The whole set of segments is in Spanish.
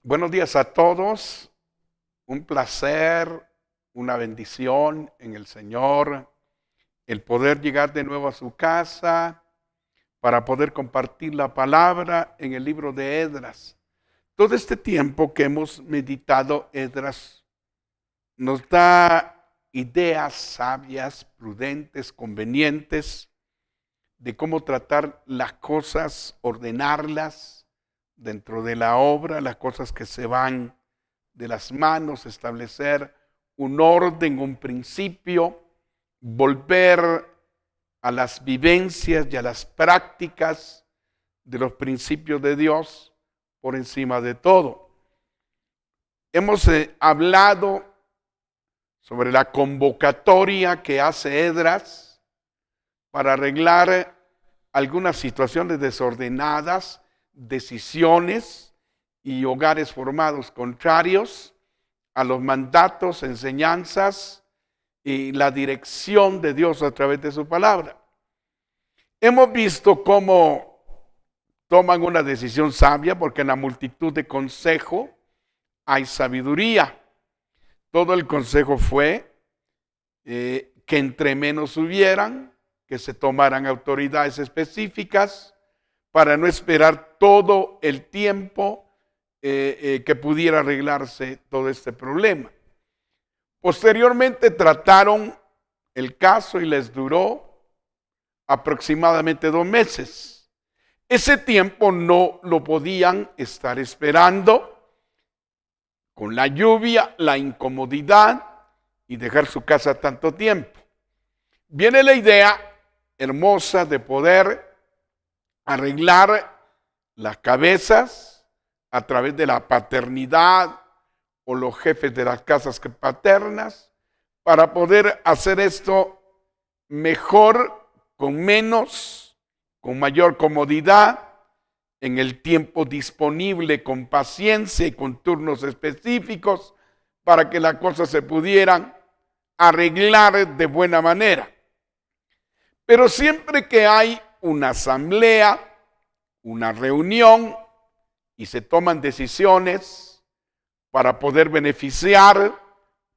Buenos días a todos. Un placer, una bendición en el Señor, el poder llegar de nuevo a su casa para poder compartir la palabra en el libro de Esdras. Todo este tiempo que hemos meditado Esdras nos da ideas sabias, prudentes, convenientes de cómo tratar las cosas, ordenarlas dentro de la obra, las cosas que se van de las manos, establecer un orden, un principio, volver a las vivencias y a las prácticas de los principios de Dios por encima de todo. Hemos hablado sobre la convocatoria que hace Esdras para arreglar algunas situaciones desordenadas, decisiones y hogares formados contrarios a los mandatos, enseñanzas y la dirección de Dios a través de su palabra. Hemos visto cómo toman una decisión sabia, porque en la multitud de consejo hay sabiduría. Todo el consejo fue que entre menos hubieran, que se tomaran autoridades específicas para no esperar todo el tiempo que pudiera arreglarse todo este problema. Posteriormente trataron el caso y les duró aproximadamente 2 meses. Ese tiempo no lo podían estar esperando con la lluvia, la incomodidad y dejar su casa tanto tiempo. Viene la idea hermosa de poder arreglar las cabezas a través de la paternidad o los jefes de las casas paternas, para poder hacer esto mejor, con menos, con mayor comodidad, en el tiempo disponible, con paciencia y con turnos específicos, para que las cosas se pudieran arreglar de buena manera. Pero siempre que hay una asamblea, una reunión, y se toman decisiones para poder beneficiar,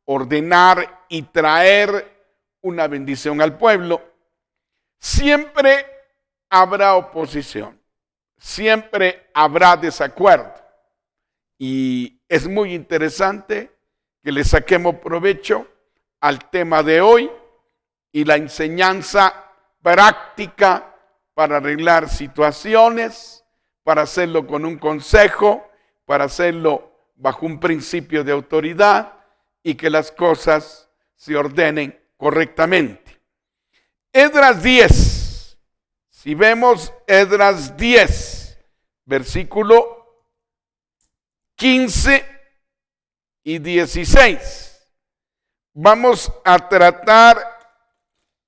ordenar y traer una bendición al pueblo, siempre habrá oposición, siempre habrá desacuerdo. Y es muy interesante que le saquemos provecho al tema de hoy y la enseñanza práctica para arreglar situaciones, para hacerlo con un consejo, para hacerlo bajo un principio de autoridad y que las cosas se ordenen correctamente. Esdras 10, si vemos Esdras 10, versículo 15 y 16, vamos a tratar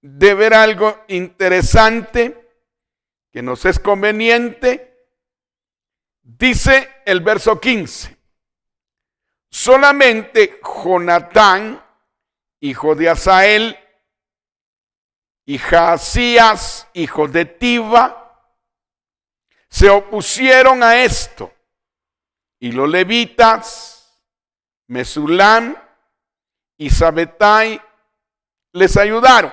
de ver algo interesante que nos es conveniente. Dice el verso 15, solamente Jonatán, hijo de Asael, y Jaasías, hijo de Tiba, se opusieron a esto, y los levitas, Mesulam y Sabetai, les ayudaron.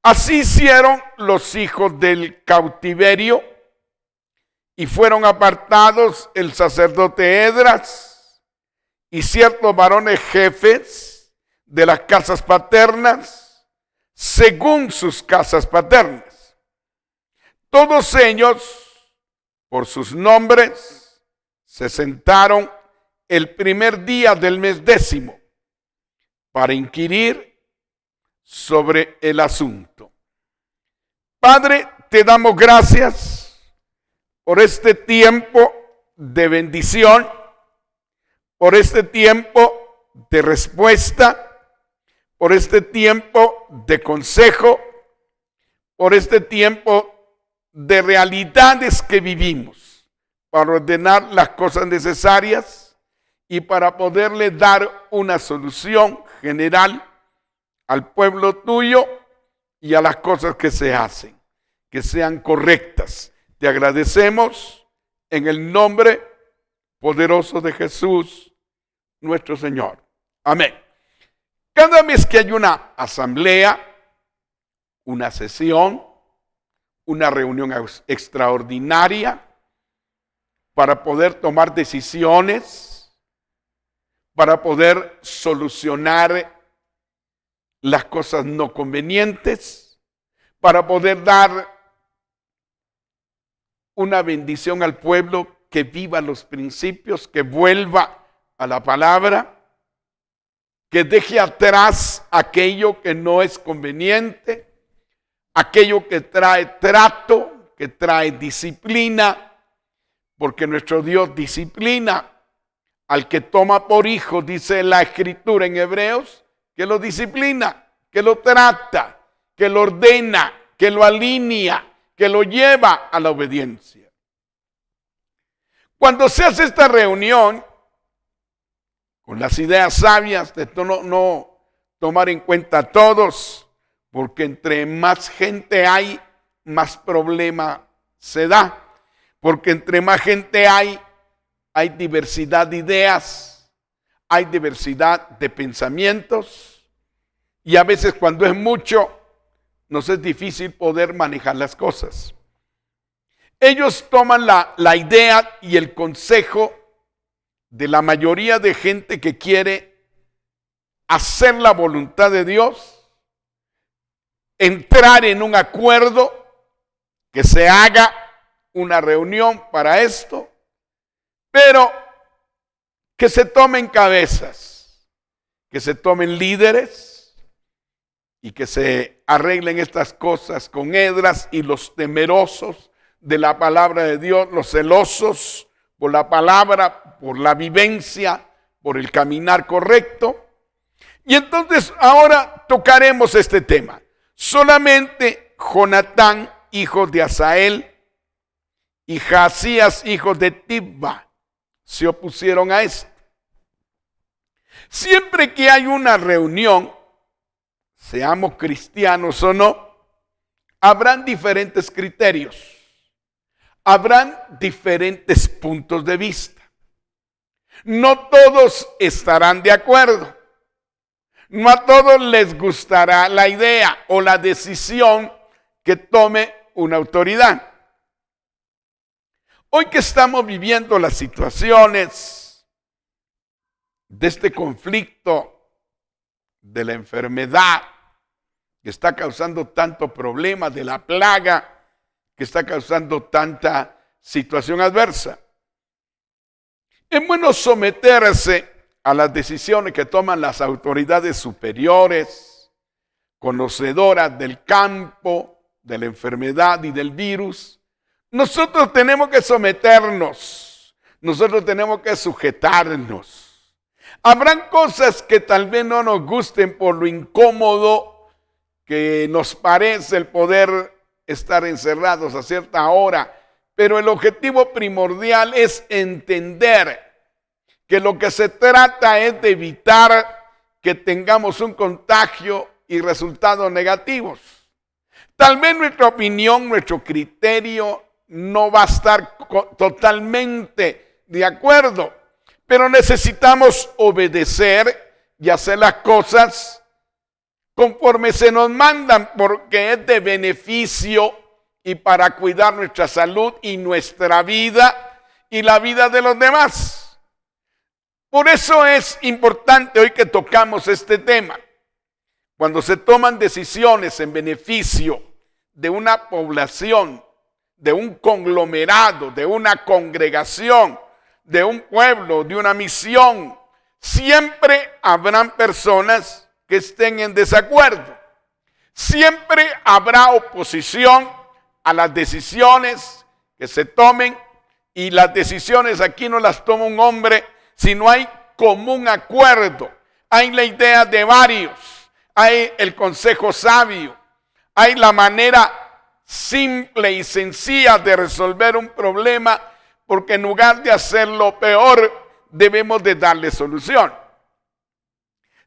Así hicieron los hijos del cautiverio, y fueron apartados el sacerdote Esdras y ciertos varones jefes de las casas paternas, según sus casas paternas. Todos ellos, por sus nombres, se sentaron el primer día del mes 10 para inquirir sobre el asunto. Padre, te damos gracias por este tiempo de bendición, por este tiempo de respuesta, por este tiempo de consejo, por este tiempo de realidades que vivimos, para ordenar las cosas necesarias y para poderle dar una solución general al pueblo tuyo y a las cosas que se hacen, que sean correctas. Te agradecemos en el nombre poderoso de Jesús, nuestro Señor. Amén. Cada vez que hay una asamblea, una sesión, una reunión extraordinaria para poder tomar decisiones, para poder solucionar las cosas no convenientes, para poder dar una bendición al pueblo que viva los principios, que vuelva a la palabra, que deje atrás aquello que no es conveniente, aquello que trae trato, que trae disciplina, porque nuestro Dios disciplina al que toma por hijo, dice la Escritura en Hebreos, que lo disciplina, que lo trata, que lo ordena, que lo alinea, que lo lleva a la obediencia. Cuando se hace esta reunión, con las ideas sabias de no tomar en cuenta a todos, porque entre más gente hay, más problema se da. Porque entre más gente hay diversidad de ideas, hay diversidad de pensamientos, y a veces cuando es mucho, nos es difícil poder manejar las cosas. Ellos toman la idea y el consejo de la mayoría de gente que quiere hacer la voluntad de Dios, entrar en un acuerdo, que se haga una reunión para esto, pero que se tomen cabezas, que se tomen líderes y que se arreglen estas cosas con Esdras y los temerosos de la palabra de Dios, los celosos por la palabra, por la vivencia, por el caminar correcto. Y entonces ahora tocaremos este tema. Solamente Jonatán, hijo de Asael, y Jaasías, hijo de Tibba, se opusieron a esto. Siempre que hay una reunión, seamos cristianos o no, habrán diferentes criterios, habrán diferentes puntos de vista. No todos estarán de acuerdo. No a todos les gustará la idea o la decisión que tome una autoridad. Hoy que estamos viviendo las situaciones de este conflicto, de la enfermedad que está causando tanto problema, de la plaga que está causando tanta situación adversa, es bueno someterse a las decisiones que toman las autoridades superiores, conocedoras del campo, de la enfermedad y del virus. Nosotros tenemos que someternos, nosotros tenemos que sujetarnos. Habrán cosas que tal vez no nos gusten por lo incómodo que nos parece el poder estar encerrados a cierta hora, pero el objetivo primordial es entender que lo que se trata es de evitar que tengamos un contagio y resultados negativos. Tal vez nuestra opinión, nuestro criterio no va a estar totalmente de acuerdo, pero necesitamos obedecer y hacer las cosas conforme se nos mandan, porque es de beneficio y para cuidar nuestra salud y nuestra vida y la vida de los demás. Por eso es importante hoy que tocamos este tema. Cuando se toman decisiones en beneficio de una población, de un conglomerado, de una congregación, de un pueblo, de una misión, siempre habrán personas que estén en desacuerdo. Siempre habrá oposición a las decisiones que se tomen, y las decisiones aquí no las toma un hombre, sino hay común acuerdo. Hay la idea de varios, hay el consejo sabio, hay la manera simple y sencilla de resolver un problema, porque en lugar de hacerlo peor, debemos de darle solución.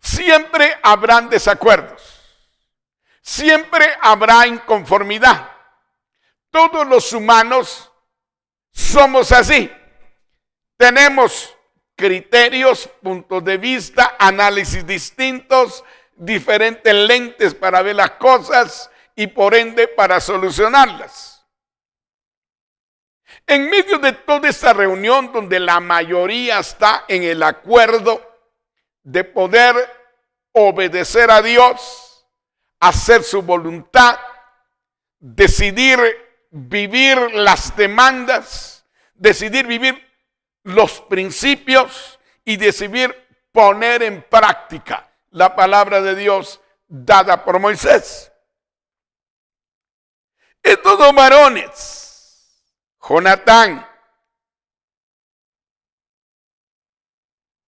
Siempre habrán desacuerdos, siempre habrá inconformidad. Todos los humanos somos así. tenemos criterios, puntos de vista, análisis distintos, diferentes lentes para ver las cosas y por ende para solucionarlas. En medio de toda esta reunión donde la mayoría está en el acuerdo de poder obedecer a Dios, hacer su voluntad, decidir vivir las demandas, decidir vivir los principios y decidir poner en práctica la palabra de Dios dada por Moisés. Estos dos varones, Jonatán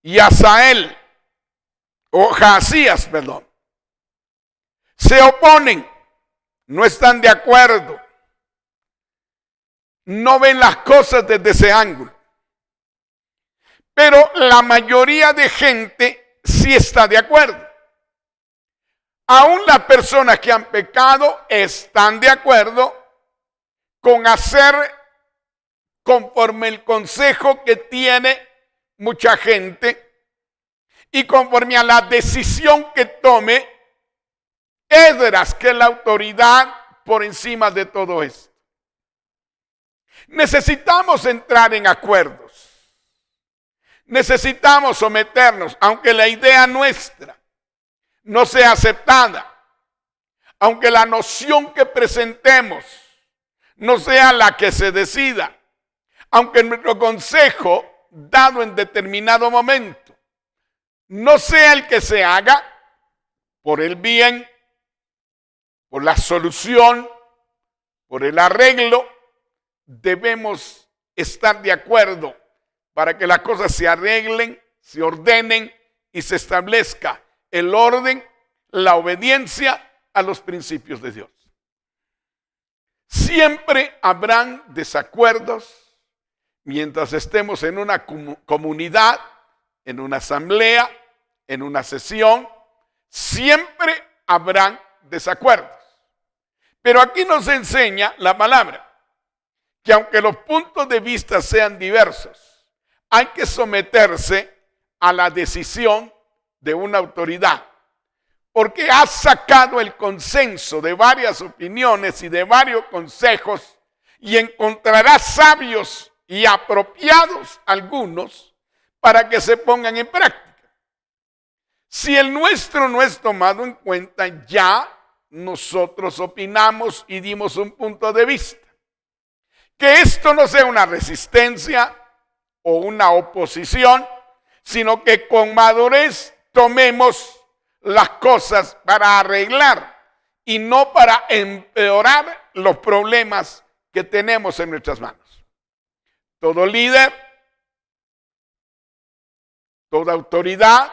y Asael, o Jaasías, perdón, se oponen, no están de acuerdo, no ven las cosas desde ese ángulo. Pero la mayoría de gente sí está de acuerdo. Aún las personas que han pecado están de acuerdo con hacer conforme el consejo que tiene mucha gente y conforme a la decisión que tome Esdras, que es la autoridad por encima de todo esto. Necesitamos entrar en acuerdos. Necesitamos someternos, aunque la idea nuestra no sea aceptada, aunque la noción que presentemos no sea la que se decida, aunque nuestro consejo dado en determinado momento no sea el que se haga por el bien, por la solución, por el arreglo, debemos estar de acuerdo para que las cosas se arreglen, se ordenen y se establezca el orden, la obediencia a los principios de Dios. Siempre habrán desacuerdos mientras estemos en una comunidad, en una asamblea, en una sesión. Siempre habrán desacuerdos. Pero aquí nos enseña la palabra que aunque los puntos de vista sean diversos, hay que someterse a la decisión de una autoridad, porque ha sacado el consenso de varias opiniones y de varios consejos y encontrará sabios y apropiados algunos para que se pongan en práctica. Si el nuestro no es tomado en cuenta, ya nosotros opinamos y dimos un punto de vista. Que esto no sea una resistencia o una oposición, sino que con madurez tomemos las cosas para arreglar y no para empeorar los problemas que tenemos en nuestras manos. Todo líder, toda autoridad,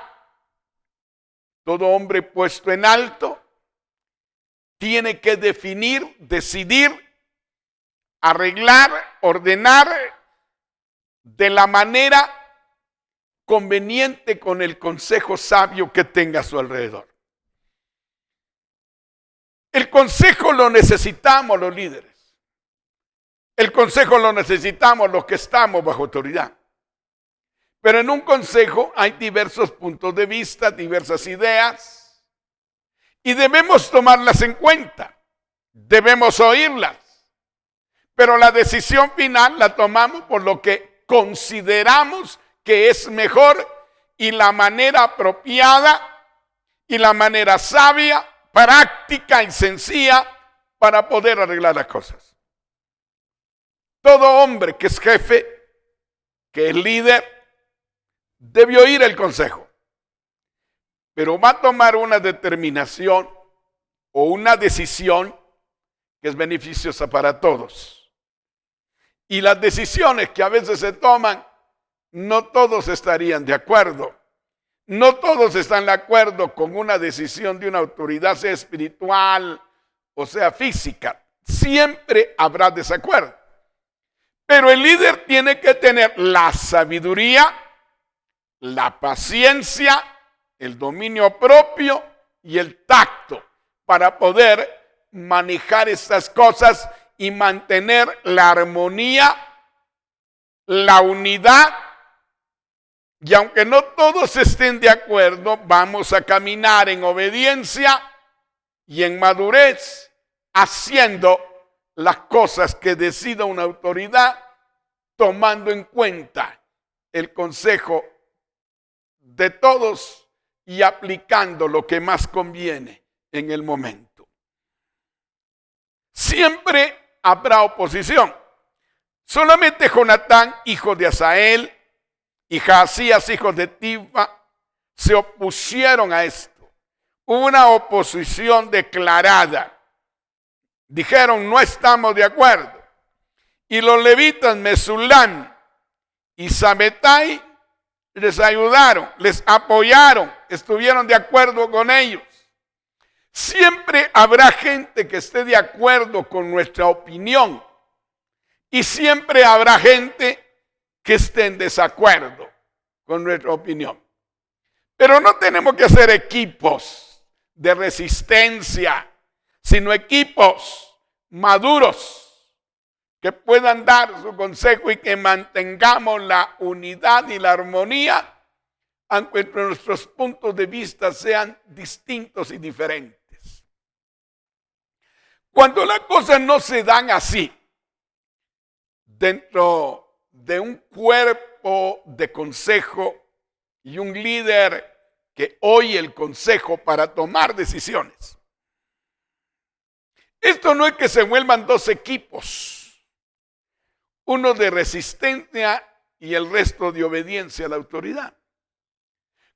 todo hombre puesto en alto, tiene que definir, decidir, arreglar, ordenar de la manera conveniente con el consejo sabio que tenga a su alrededor. El consejo lo necesitamos los líderes. El consejo lo necesitamos los que estamos bajo autoridad. Pero en un consejo hay diversos puntos de vista, diversas ideas, y debemos tomarlas en cuenta. Debemos oírlas. Pero la decisión final la tomamos por lo que consideramos que es mejor y la manera apropiada y la manera sabia, práctica y sencilla para poder arreglar las cosas. Todo hombre que es jefe, que es líder, debe oír el consejo, pero va a tomar una determinación o una decisión que es beneficiosa para todos. Y las decisiones que a veces se toman, no todos estarían de acuerdo. No todos están de acuerdo con una decisión de una autoridad, sea espiritual o sea física. Siempre habrá desacuerdo. Pero el líder tiene que tener la sabiduría, la paciencia, el dominio propio y el tacto para poder manejar estas cosas y mantener la armonía, la unidad Y aunque no todos estén de acuerdo, vamos a caminar en obediencia y en madurez, haciendo las cosas que decida una autoridad, tomando en cuenta el consejo de todos y aplicando lo que más conviene en el momento. Siempre habrá oposición. Solamente Jonatán, hijo de Asael, y Jaasías, hijo de Tibba, se opusieron a esto. Hubo una oposición declarada. Dijeron, no estamos de acuerdo. Y los levitas Mesulam y Sabetai les ayudaron, les apoyaron, estuvieron de acuerdo con ellos. Siempre habrá gente que esté de acuerdo con nuestra opinión y siempre habrá gente que esté en desacuerdo con nuestra opinión. Pero no tenemos que hacer equipos de resistencia, sino equipos maduros que puedan dar su consejo y que mantengamos la unidad y la armonía, aunque nuestros puntos de vista sean distintos y diferentes. Cuando las cosas no se dan así, dentro de un cuerpo de consejo y un líder que oye el consejo para tomar decisiones, esto no es que se vuelvan dos equipos, uno de resistencia y el resto de obediencia a la autoridad.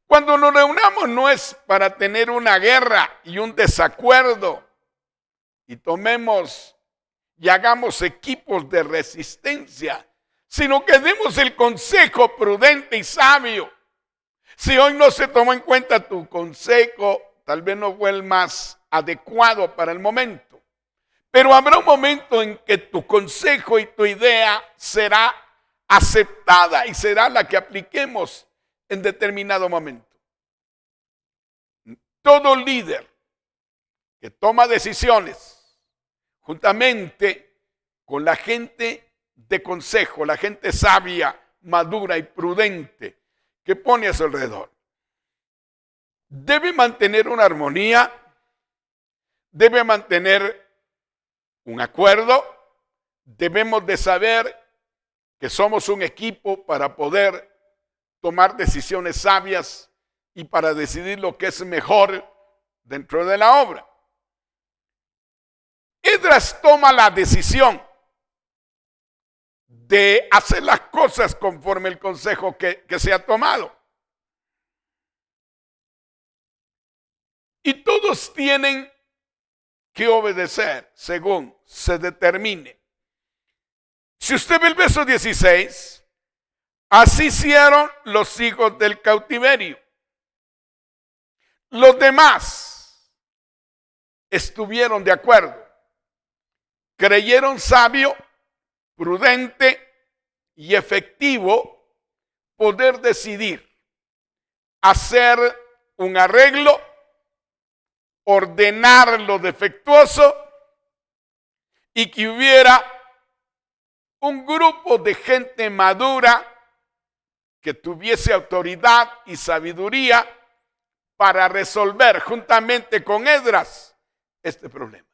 Cuando nos reunamos no es para tener una guerra y un desacuerdo y tomemos y hagamos equipos de resistencia, sino que demos el consejo prudente y sabio. Si hoy no se tomó en cuenta tu consejo, tal vez no fue el más adecuado para el momento. Pero habrá un momento en que tu consejo y tu idea será aceptada y será la que apliquemos en determinado momento. Todo líder que toma decisiones juntamente con la gente de consejo, la gente sabia, madura y prudente que pone a su alrededor, debe mantener una armonía, debe mantener un acuerdo. Debemos de saber que somos un equipo para poder tomar decisiones sabias y para decidir lo que es mejor dentro de la obra. Esdras toma la decisión de hacer las cosas conforme el consejo que se ha tomado. Y todos tienen que obedecer según se determine. Si usted ve el verso 16, así hicieron los hijos del cautiverio. Los demás estuvieron de acuerdo, creyeron sabio, prudente y efectivo poder decidir hacer un arreglo, ordenar lo defectuoso y que hubiera un grupo de gente madura que tuviese autoridad y sabiduría para resolver juntamente con Esdras este problema.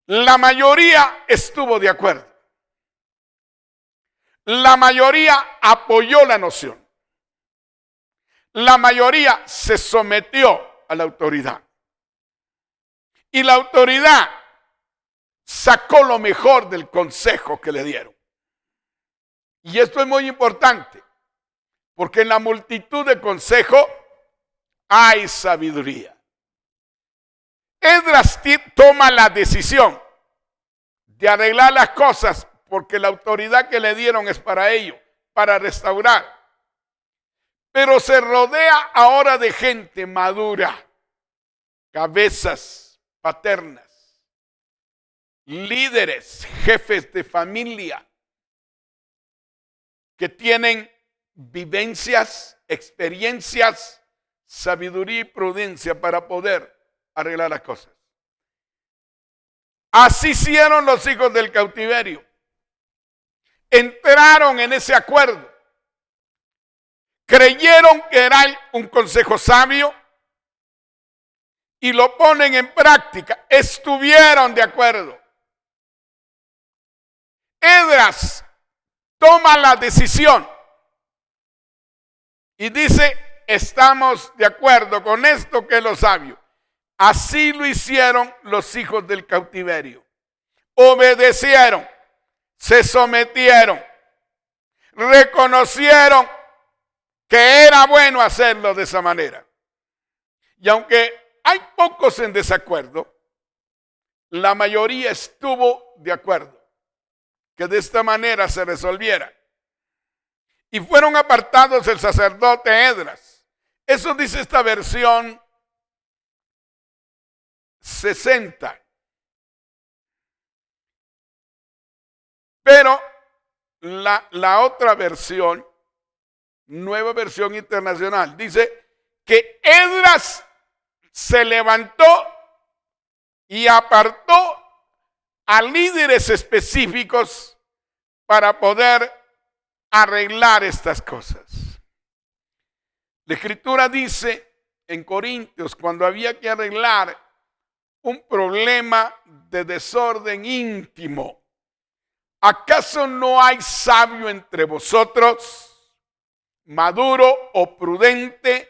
La mayoría estuvo de acuerdo. La mayoría apoyó la noción. La mayoría se sometió a la autoridad. Y la autoridad sacó lo mejor del consejo que le dieron. Y esto es muy importante, porque en la multitud de consejos hay sabiduría. Esdras toma la decisión de arreglar las cosas porque la autoridad que le dieron es para ello, para restaurar. Pero se rodea ahora de gente madura, cabezas paternas, líderes, jefes de familia, que tienen vivencias, experiencias, sabiduría y prudencia para poder arreglar las cosas. Así hicieron los hijos del cautiverio. entraron en ese acuerdo. Creyeron que era un consejo sabio y lo ponen en práctica. Estuvieron de acuerdo. Esdras toma la decisión y dice, estamos de acuerdo con esto que es lo sabio. Así lo hicieron los hijos del cautiverio. Obedecieron, se sometieron, reconocieron que era bueno hacerlo de esa manera. Y aunque hay pocos en desacuerdo, la mayoría estuvo de acuerdo que de esta manera se resolviera. Y fueron apartados el sacerdote Esdras. Eso dice esta versión 60. Pero la otra versión, nueva versión internacional, dice que Esdras se levantó y apartó a líderes específicos para poder arreglar estas cosas. La Escritura dice en Corintios, cuando había que arreglar un problema de desorden íntimo, ¿acaso no hay sabio entre vosotros, maduro o prudente,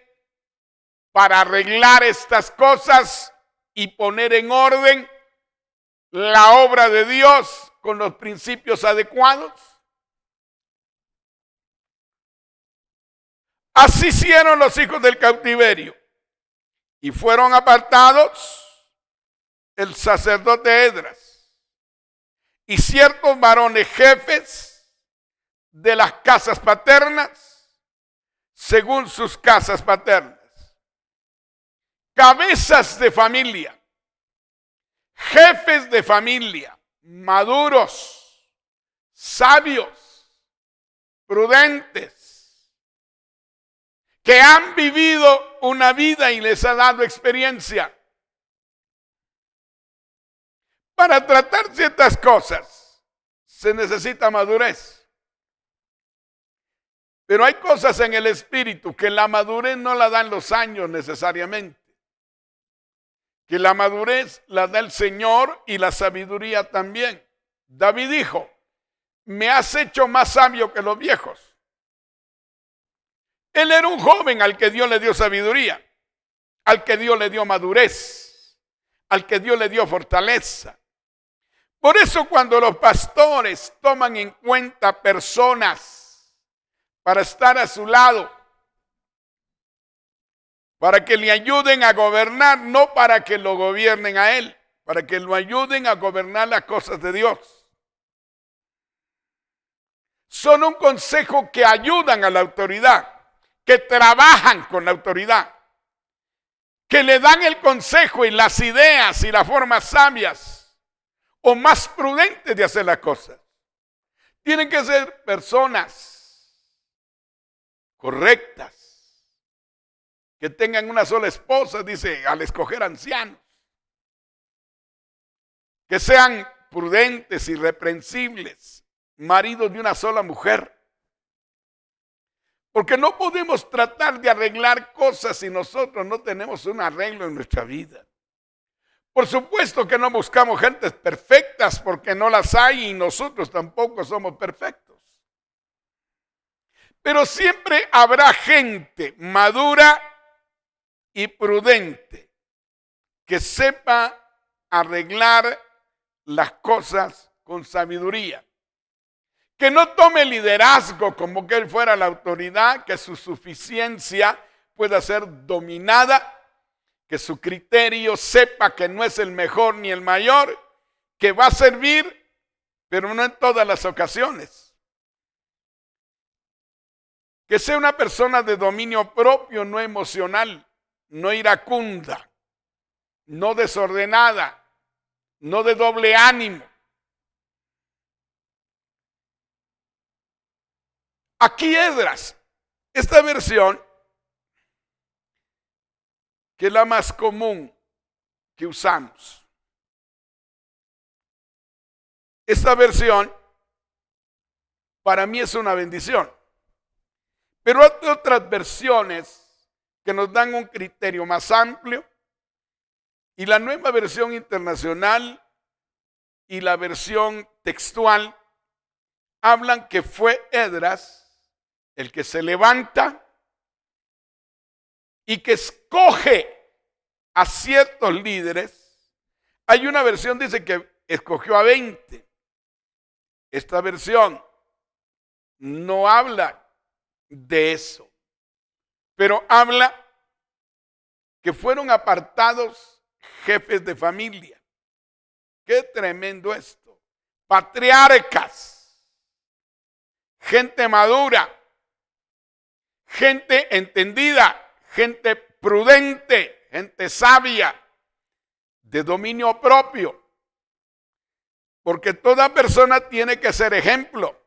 para arreglar estas cosas y poner en orden la obra de Dios con los principios adecuados? Así hicieron los hijos del cautiverio y fueron apartados el sacerdote Esdras y ciertos varones jefes de las casas paternas según sus casas paternas, cabezas de familia, jefes de familia, maduros, sabios, prudentes, que han vivido una vida y les ha dado experiencia. Para tratar ciertas cosas se necesita madurez. Pero hay cosas en el espíritu que la madurez no la dan los años necesariamente. Que la madurez la da el Señor y la sabiduría también. David dijo, me has hecho más sabio que los viejos. Él era un joven al que Dios le dio sabiduría, al que Dios le dio madurez, al que Dios le dio fortaleza. Por eso cuando los pastores toman en cuenta personas para estar a su lado, para que le ayuden a gobernar, no para que lo gobiernen a él, para que lo ayuden a gobernar las cosas de Dios. Son un consejo que ayudan a la autoridad, que trabajan con la autoridad, que le dan el consejo y las ideas y las formas sabias o más prudentes de hacer las cosas. Tienen que ser personas correctas, que tengan una sola esposa, dice, al escoger ancianos, que sean prudentes, irreprensibles, maridos de una sola mujer. Porque no podemos tratar de arreglar cosas si nosotros no tenemos un arreglo en nuestra vida. Por supuesto que no buscamos gentes perfectas porque no las hay y nosotros tampoco somos perfectos. Pero siempre habrá gente madura y prudente que sepa arreglar las cosas con sabiduría. Que no tome liderazgo como que él fuera la autoridad, que su suficiencia pueda ser dominada, que su criterio sepa que no es el mejor ni el mayor, que va a servir, pero no en todas las ocasiones. Que sea una persona de dominio propio, no emocional, no iracunda, no desordenada, no de doble ánimo. Aquí Esdras, esta versión, que es la más común que usamos. Esta versión para mí es una bendición. Pero hay otras versiones que nos dan un criterio más amplio, y la Nueva Versión Internacional y la versión textual hablan que fue Esdras el que se levanta y que escoge a ciertos líderes. Hay una versión que dice que escogió a 20. Esta versión no habla de eso, pero habla que fueron apartados jefes de familia. Qué tremendo esto. Patriarcas, gente madura, gente entendida, gente prudente, gente sabia, de dominio propio. Porque toda persona tiene que ser ejemplo.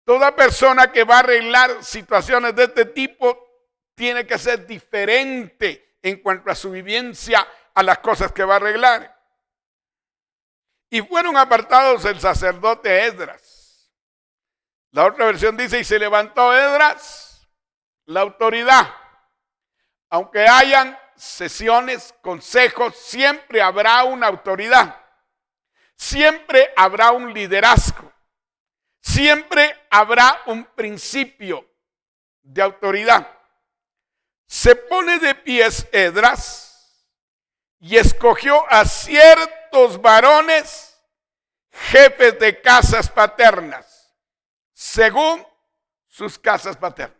Toda persona que va a arreglar situaciones de este tipo tiene que ser diferente en cuanto a su vivencia a las cosas que va a arreglar. Y fueron apartados el sacerdote Esdras. La otra versión dice, y se levantó Esdras, la autoridad. Aunque hayan sesiones, consejos, siempre habrá una autoridad. Siempre habrá un liderazgo. Siempre habrá un principio de autoridad. Se pone de pies Esdras y escogió a ciertos varones, jefes de casas paternas, según sus casas paternas.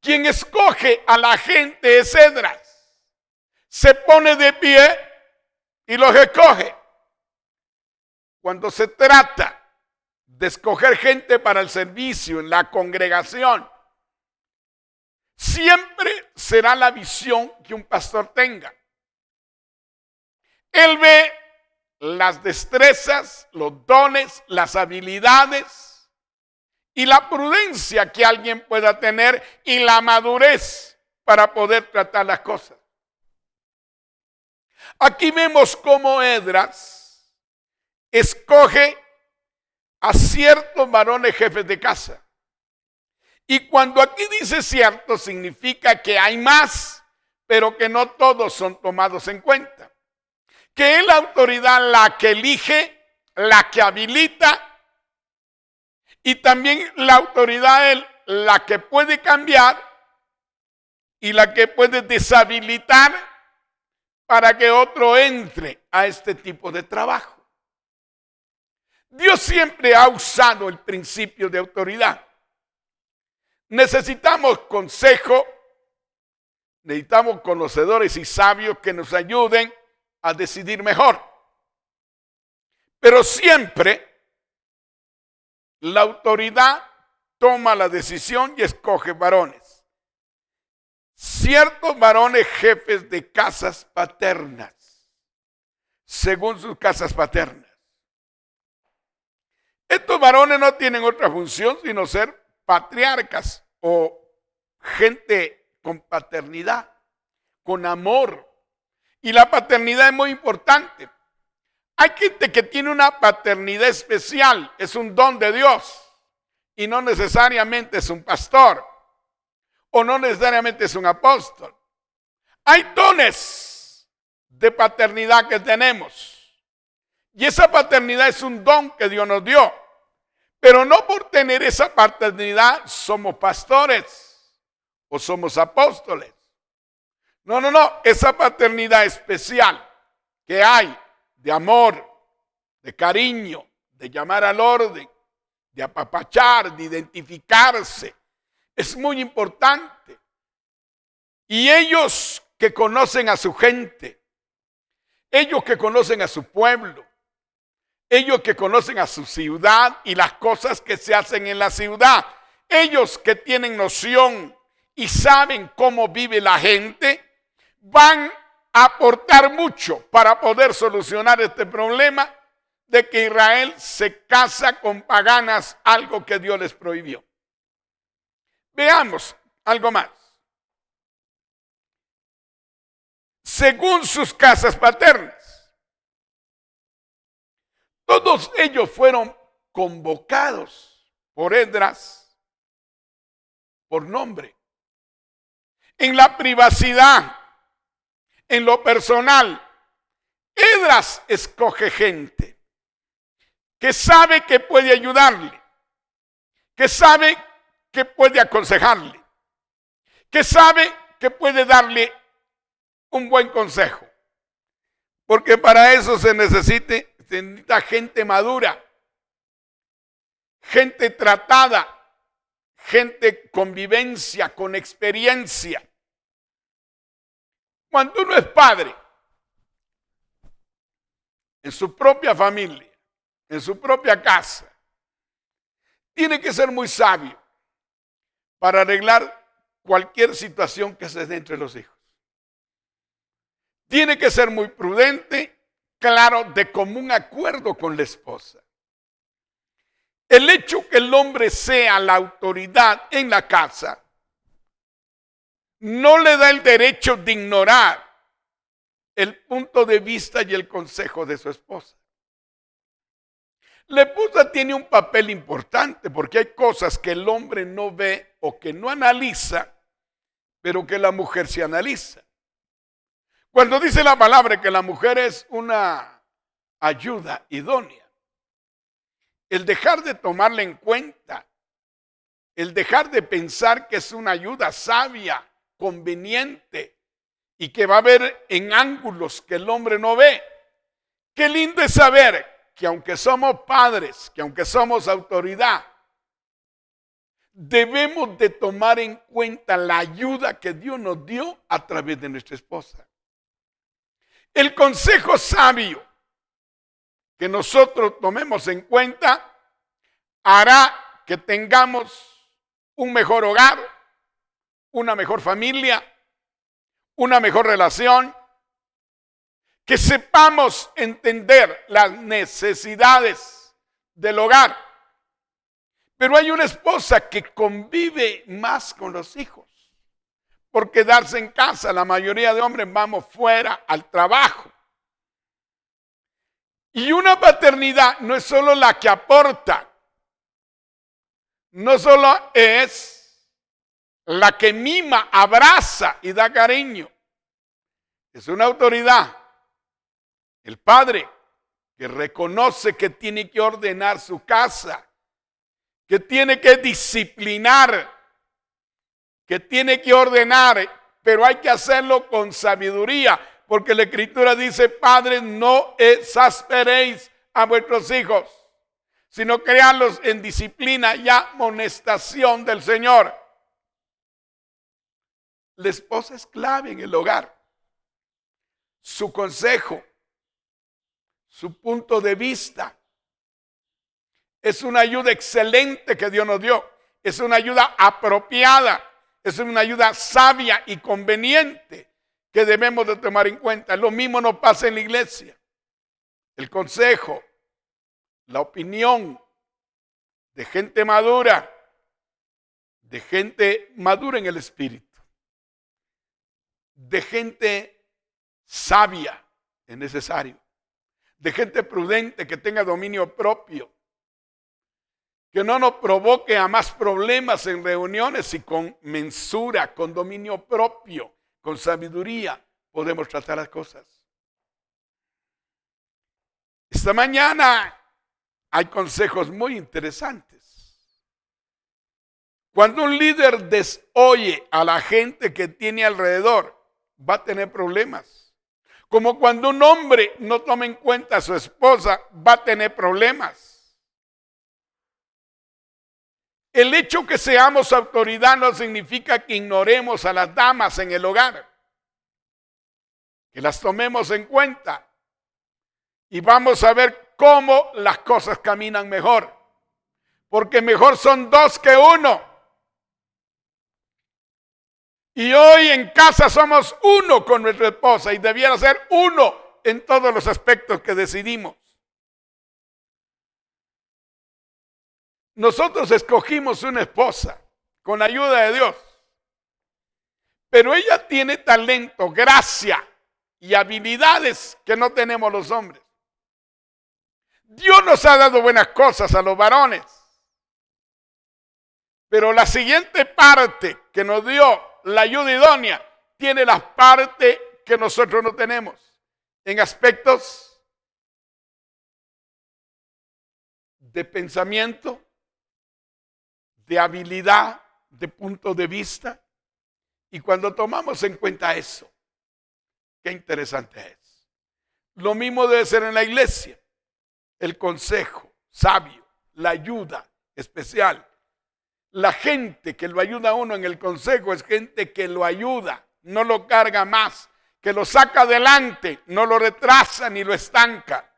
Quien escoge a la gente es Esdras. Se pone de pie y los escoge. Cuando se trata de escoger gente para el servicio en la congregación, siempre será la visión que un pastor tenga. Él ve las destrezas, los dones, las habilidades y la prudencia que alguien pueda tener y la madurez para poder tratar las cosas. Aquí vemos cómo Esdras escoge a ciertos varones jefes de casa. Y cuando aquí dice cierto, significa que hay más, pero que no todos son tomados en cuenta. Que es la autoridad la que elige, la que habilita, y también la autoridad es la que puede cambiar y la que puede deshabilitar para que otro entre a este tipo de trabajo. Dios siempre ha usado el principio de autoridad. Necesitamos consejo, necesitamos conocedores y sabios que nos ayuden a decidir mejor. Pero siempre la autoridad toma la decisión y escoge varones. Ciertos varones jefes de casas paternas, según sus casas paternas. Estos varones no tienen otra función sino ser patriarcas o gente con paternidad, con amor. Y la paternidad es muy importante. Hay gente que tiene una paternidad especial, es un don de Dios y no necesariamente es un pastor o no necesariamente es un apóstol. Hay dones de paternidad que tenemos. Y esa paternidad es un don que Dios nos dio. Pero no por tener esa paternidad somos pastores o somos apóstoles. No. Esa paternidad especial que hay de amor, de cariño, de llamar al orden, de apapachar, de identificarse, es muy importante. Y ellos que conocen a su gente, ellos que conocen a su pueblo, ellos que conocen a su ciudad y las cosas que se hacen en la ciudad, ellos que tienen noción y saben cómo vive la gente, van a aportar mucho para poder solucionar este problema de que Israel se casa con paganas, algo que Dios les prohibió. Veamos algo más. Según sus casas paternas, todos ellos fueron convocados por Esdras por nombre. En la privacidad, en lo personal, Esdras escoge gente que sabe que puede ayudarle, que sabe que puede aconsejarle, que sabe que puede darle un buen consejo. Porque para eso se necesita gente madura, gente tratada, gente con vivencia, con experiencia. Cuando uno es padre, en su propia familia, en su propia casa, tiene que ser muy sabio para arreglar cualquier situación que se dé entre los hijos. Tiene que ser muy prudente, claro, de común acuerdo con la esposa. El hecho que el hombre sea la autoridad en la casa no le da el derecho de ignorar el punto de vista y el consejo de su esposa. La esposa tiene un papel importante porque hay cosas que el hombre no ve o que no analiza, pero que la mujer sí analiza. Cuando dice la palabra que la mujer es una ayuda idónea, el dejar de tomarla en cuenta, el dejar de pensar que es una ayuda sabia, conveniente y que va a ver en ángulos que el hombre no ve. Qué lindo es saber que aunque somos padres, que aunque somos autoridad, debemos de tomar en cuenta la ayuda que Dios nos dio a través de nuestra esposa. El consejo sabio que nosotros tomemos en cuenta hará que tengamos un mejor hogar, una mejor familia, una mejor relación, que sepamos entender las necesidades del hogar. Pero hay una esposa que convive más con los hijos por quedarse en casa. La mayoría de hombres vamos fuera al trabajo. Y una paternidad no es solo la que aporta, no solo es la que mima, abraza y da cariño. Es una autoridad. El padre que reconoce que tiene que ordenar su casa, que tiene que disciplinar, que tiene que ordenar, pero hay que hacerlo con sabiduría, porque la Escritura dice: padres, no exasperéis a vuestros hijos, sino créanlos en disciplina y amonestación del Señor. La esposa es clave en el hogar. Su consejo, su punto de vista, es una ayuda excelente que Dios nos dio. Es una ayuda apropiada. Es una ayuda sabia y conveniente que debemos de tomar en cuenta. Lo mismo nos pasa en la iglesia. El consejo, la opinión de gente madura en el espíritu, de gente sabia es necesario, de gente prudente que tenga dominio propio, que no nos provoque a más problemas en reuniones, y con mensura, con dominio propio, con sabiduría podemos tratar las cosas. Esta mañana hay consejos muy interesantes. Cuando un líder desoye a la gente que tiene alrededor, va a tener problemas. Como cuando un hombre no toma en cuenta a su esposa, va a tener problemas. El hecho que seamos autoridad no significa que ignoremos a las damas en el hogar, que las tomemos en cuenta y vamos a ver cómo las cosas caminan mejor, porque mejor son dos que uno. Y hoy en casa somos uno con nuestra esposa y debiera ser uno en todos los aspectos que decidimos. Nosotros escogimos una esposa con la ayuda de Dios, pero ella tiene talento, gracia y habilidades que no tenemos los hombres. Dios nos ha dado buenas cosas a los varones. Pero la siguiente parte que nos dio la ayuda idónea tiene las partes que nosotros no tenemos en aspectos de pensamiento, de habilidad, de punto de vista. Y cuando tomamos en cuenta eso, qué interesante es. Lo mismo debe ser en la iglesia. El consejo sabio, la ayuda especial. La gente que lo ayuda a uno en el consejo es gente que lo ayuda, no lo carga más, que lo saca adelante, no lo retrasa ni lo estanca.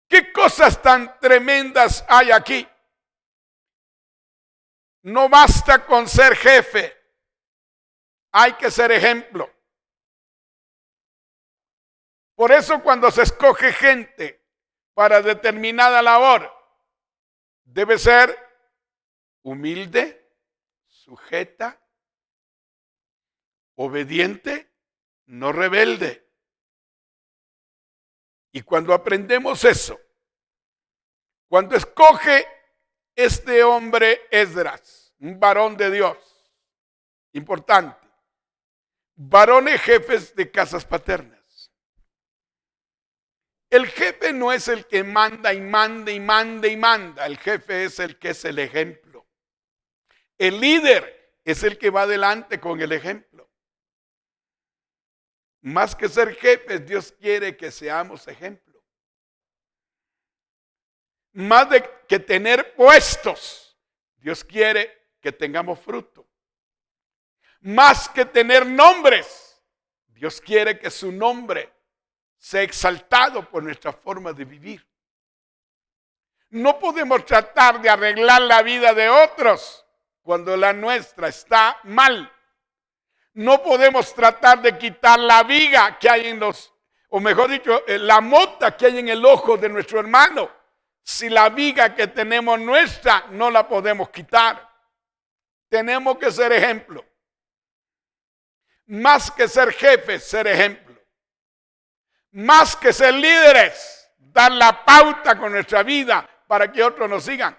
¿Qué cosas tan tremendas hay aquí? No basta con ser jefe, hay que ser ejemplo. Por eso cuando se escoge gente para determinada labor, debe ser humilde, sujeta, obediente, no rebelde. Y cuando aprendemos eso, cuando escoge este hombre Esdras, un varón de Dios, importante, varones jefes de casas paternas. El jefe no es el que manda y manda y manda y manda. El jefe es el que es el ejemplo. El líder es el que va adelante con el ejemplo. Más que ser jefes, Dios quiere que seamos ejemplo. Más de que tener puestos, Dios quiere que tengamos fruto. Más que tener nombres, Dios quiere que su nombre sea exaltado por nuestra forma de vivir. No podemos tratar de arreglar la vida de otros cuando la nuestra está mal. No podemos tratar de quitar la viga que hay en los, o mejor dicho, la mota que hay en el ojo de nuestro hermano. Si la viga que tenemos nuestra no la podemos quitar. Tenemos que ser ejemplo. Más que ser jefes, ser ejemplo. Más que ser líderes, dar la pauta con nuestra vida para que otros nos sigan.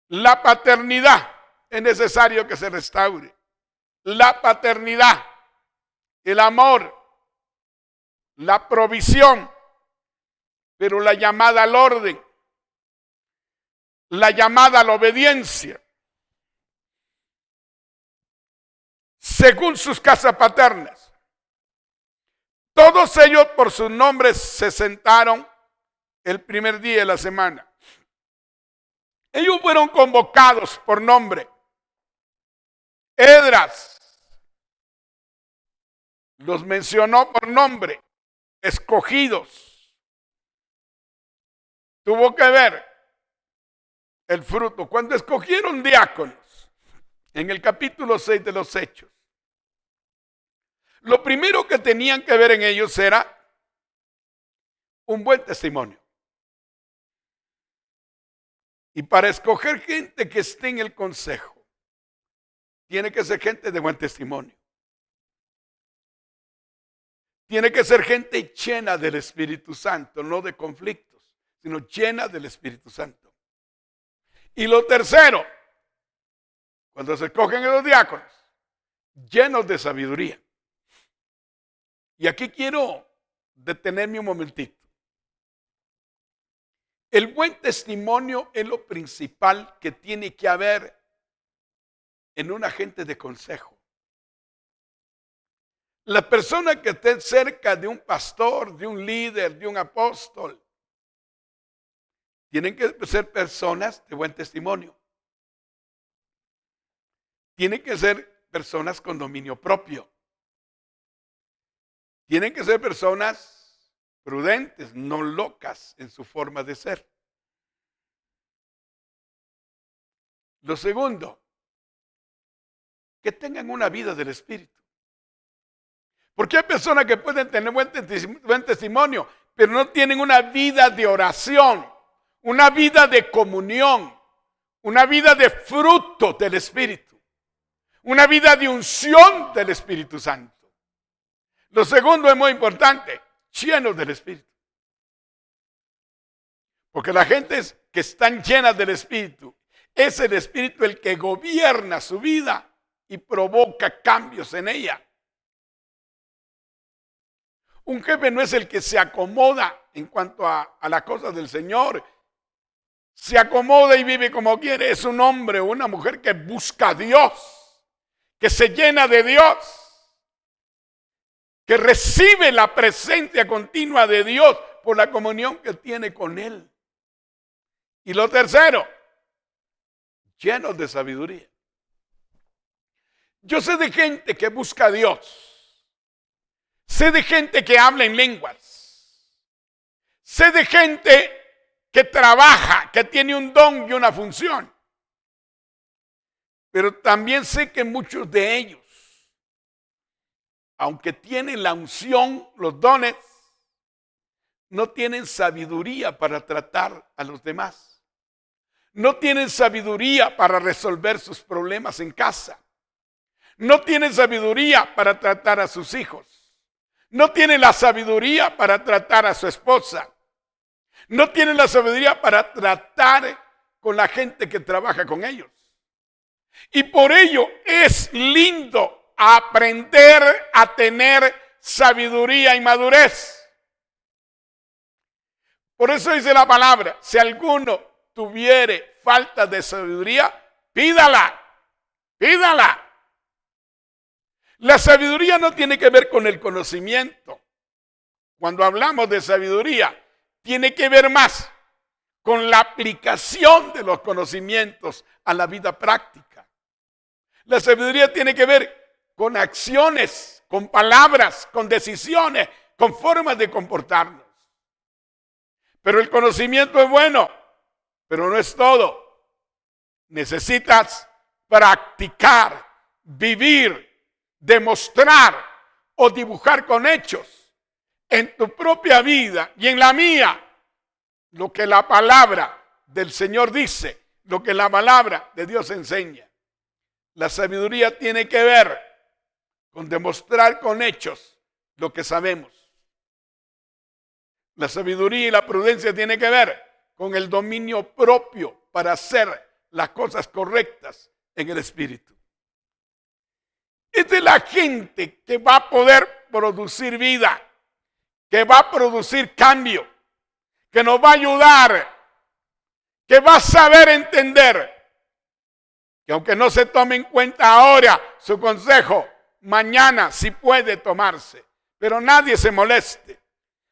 La paternidad es necesario que se restaure. La paternidad, el amor, la provisión, pero la llamada al orden, la llamada a la obediencia. Según sus casas paternas. Todos ellos por sus nombres se sentaron el primer día de la semana. Ellos fueron convocados por nombre. Esdras los mencionó por nombre, escogidos. Tuvo que ver el fruto. Cuando escogieron diáconos, en el capítulo 6 de los Hechos, lo primero que tenían que ver en ellos era un buen testimonio. Y para escoger gente que esté en el consejo, tiene que ser gente de buen testimonio. Tiene que ser gente llena del Espíritu Santo, no de conflictos, sino llena del Espíritu Santo. Y lo tercero, cuando se escogen a los diáconos, llenos de sabiduría. Y aquí quiero detenerme un momentito. El buen testimonio es lo principal que tiene que haber en un agente de consejo. La persona que esté cerca de un pastor, de un líder, de un apóstol, tienen que ser personas de buen testimonio. Tienen que ser personas con dominio propio. Tienen que ser personas prudentes, no locas en su forma de ser. Lo segundo, que tengan una vida del Espíritu. Porque hay personas que pueden tener buen testimonio, pero no tienen una vida de oración, una vida de comunión, una vida de fruto del Espíritu, una vida de unción del Espíritu Santo. Lo segundo es muy importante, llenos del Espíritu. Porque la gente que están llenas del Espíritu, es el Espíritu el que gobierna su vida y provoca cambios en ella. Un jefe no es el que se acomoda en cuanto a las cosas del Señor. Se acomoda y vive como quiere. Es un hombre o una mujer que busca a Dios, que se llena de Dios, que recibe la presencia continua de Dios por la comunión que tiene con Él. Y lo tercero, llenos de sabiduría. Yo sé de gente que busca a Dios. Sé de gente que habla en lenguas. Sé de gente que trabaja, que tiene un don y una función. Pero también sé que muchos de ellos, aunque tienen la unción, los dones, no tienen sabiduría para tratar a los demás. No tienen sabiduría para resolver sus problemas en casa. No tienen sabiduría para tratar a sus hijos. No tienen la sabiduría para tratar a su esposa. No tienen la sabiduría para tratar con la gente que trabaja con ellos. Y por ello es lindo aprender a tener sabiduría y madurez. Por eso dice la palabra, si alguno tuviere falta de sabiduría, pídala, pídala. La sabiduría no tiene que ver con el conocimiento. Cuando hablamos de sabiduría, tiene que ver más con la aplicación de los conocimientos a la vida práctica. La sabiduría tiene que ver con acciones, con palabras, con decisiones, con formas de comportarnos. Pero el conocimiento es bueno, pero no es todo. Necesitas practicar, vivir, demostrar o dibujar con hechos en tu propia vida y en la mía lo que la palabra del Señor dice, lo que la palabra de Dios enseña. La sabiduría tiene que ver con demostrar con hechos lo que sabemos. La sabiduría y la prudencia tiene que ver con el dominio propio para hacer las cosas correctas en el Espíritu. Es de la gente que va a poder producir vida, que va a producir cambio, que nos va a ayudar, que va a saber entender, que aunque no se tome en cuenta ahora su consejo, mañana sí puede tomarse, pero nadie se moleste.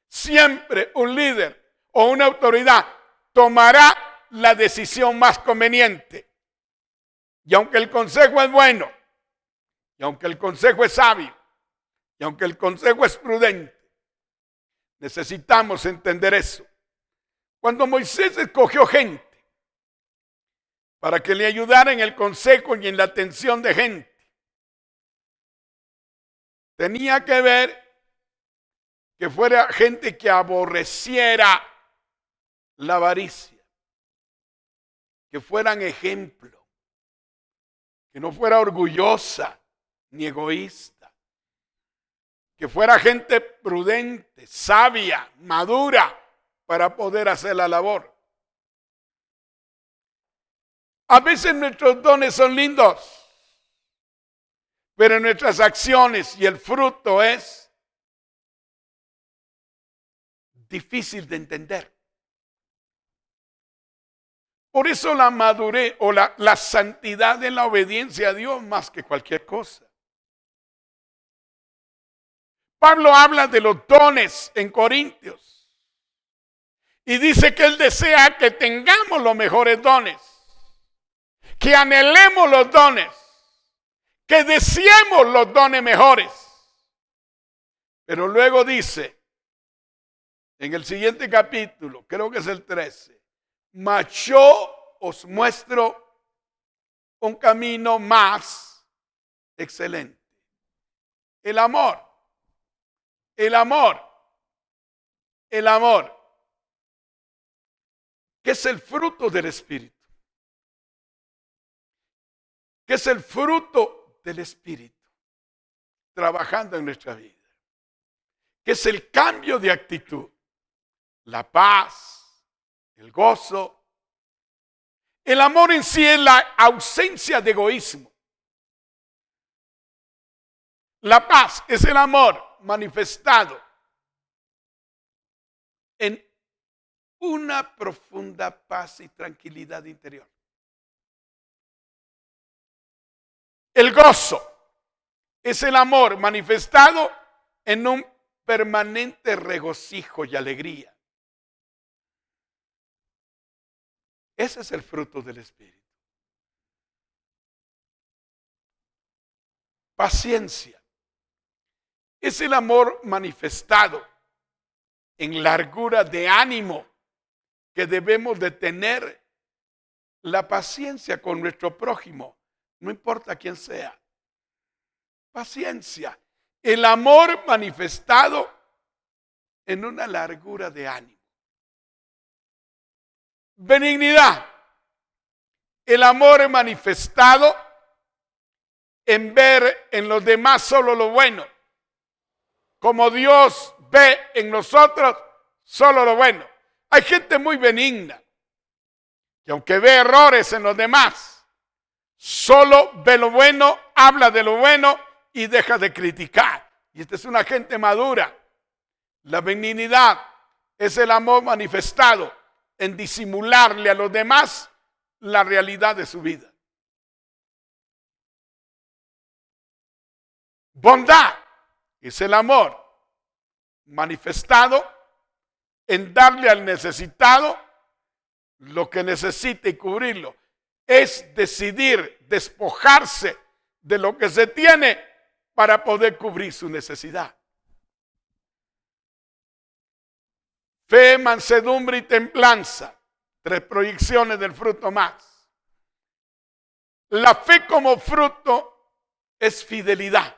Siempre un líder o una autoridad tomará la decisión más conveniente. Y aunque el consejo es bueno, y aunque el consejo es sabio, y aunque el consejo es prudente, necesitamos entender eso. Cuando Moisés escogió gente para que le ayudara en el consejo y en la atención de gente, tenía que ver que fuera gente que aborreciera la avaricia, que fueran ejemplo, que no fuera orgullosa ni egoísta, que fuera gente prudente, sabia, madura para poder hacer la labor. A veces nuestros dones son lindos, pero nuestras acciones y el fruto es difícil de entender. Por eso la madurez o la santidad en la obediencia a Dios más que cualquier cosa. Pablo habla de los dones en Corintios y dice que él desea que tengamos los mejores dones, que anhelemos los dones, que deseemos los dones mejores. Pero luego dice, en el siguiente capítulo, creo que es el 13, mas yo os muestro un camino más excelente. El amor, el amor, el amor, que es el fruto del Espíritu. Que es el fruto del Espíritu trabajando en nuestra vida. que es el cambio de actitud, la paz, el gozo. El amor en sí es la ausencia de egoísmo. La paz es el amor manifestado en una profunda paz y tranquilidad interior. El gozo es el amor manifestado en un permanente regocijo y alegría. Ese es el fruto del Espíritu. Paciencia es el amor manifestado en largura de ánimo que debemos de tener. La paciencia con nuestro prójimo, no importa quién sea. Paciencia, el amor manifestado en una largura de ánimo. Benignidad, el amor manifestado en ver en los demás solo lo bueno, como Dios ve en nosotros solo lo bueno. Hay gente muy benigna, que aunque ve errores en los demás, solo ve lo bueno, habla de lo bueno y deja de criticar. Y esta es una gente madura. La benignidad es el amor manifestado en disimularle a los demás la realidad de su vida. Bondad es el amor manifestado en darle al necesitado lo que necesita y cubrirlo. Es decidir despojarse de lo que se tiene para poder cubrir su necesidad. Fe, mansedumbre y templanza. 3 proyecciones del fruto más. La fe como fruto es fidelidad.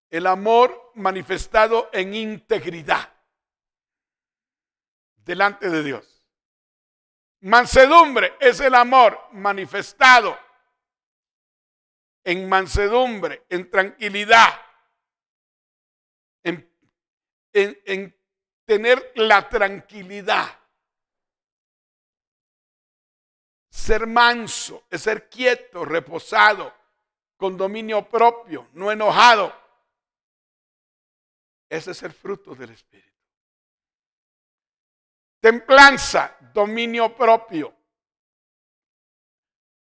El amor manifestado en integridad delante de Dios. Mansedumbre es el amor manifestado en mansedumbre, en tranquilidad, en tener la tranquilidad. Ser manso es ser quieto, reposado, con dominio propio, no enojado. Ese es el fruto del Espíritu. Templanza, dominio propio.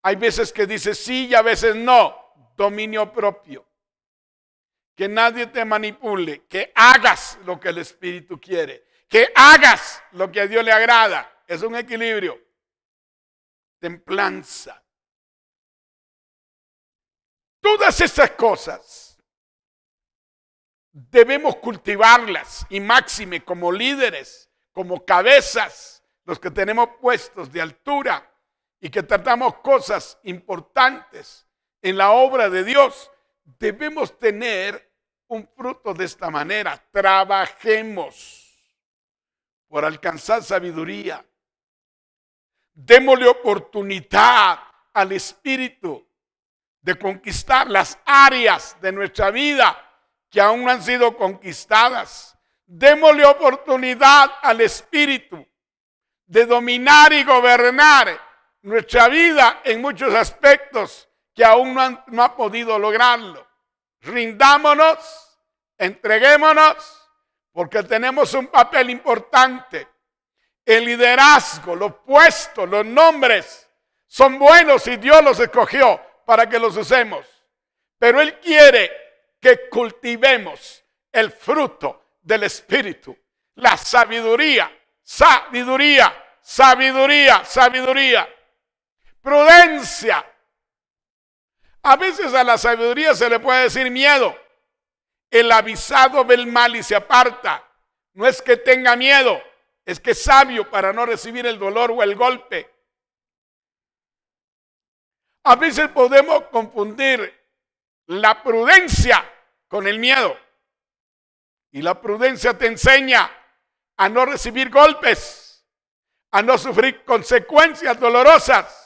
Hay veces que dices sí y a veces no. Dominio propio. Que nadie te manipule, que hagas lo que el Espíritu quiere, que hagas lo que a Dios le agrada. Es un equilibrio. Templanza. Todas estas cosas debemos cultivarlas y máxime como líderes, como cabezas, los que tenemos puestos de altura y que tratamos cosas importantes en la obra de Dios. Debemos tener un fruto de esta manera. Trabajemos por alcanzar sabiduría. Démosle oportunidad al Espíritu de conquistar las áreas de nuestra vida que aún no han sido conquistadas. Démosle oportunidad al Espíritu de dominar y gobernar nuestra vida en muchos aspectos que aún no ha podido lograrlo. Rindámonos, entreguémonos, porque tenemos un papel importante. El liderazgo, los puestos, los nombres son buenos y Dios los escogió para que los usemos. Pero Él quiere que cultivemos el fruto del Espíritu, la sabiduría, sabiduría, sabiduría, sabiduría, prudencia. A veces a la sabiduría se le puede decir miedo. El avisado ve el mal y se aparta. No es que tenga miedo, es que es sabio para no recibir el dolor o el golpe. A veces podemos confundir la prudencia con el miedo. Y la prudencia te enseña a no recibir golpes, a no sufrir consecuencias dolorosas.